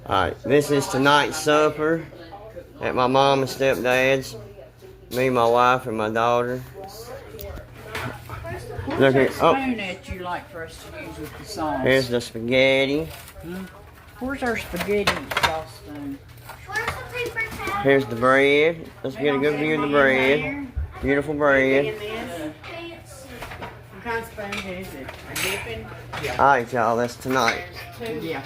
Alright, this is tonight's supper at my mom and stepdad's. Me, my wife, and my daughter. Where's Look that here. Oh. spoon that you like for us to use with the sauce? Here's the spaghetti. Where's our spaghetti sauce spoon? Where's the paper towel? Here's the bread. Let's get a good view of the bread. Beautiful bread. What kind of sponge is it? A dipping? Alright, y'all, that's tonight. Yeah.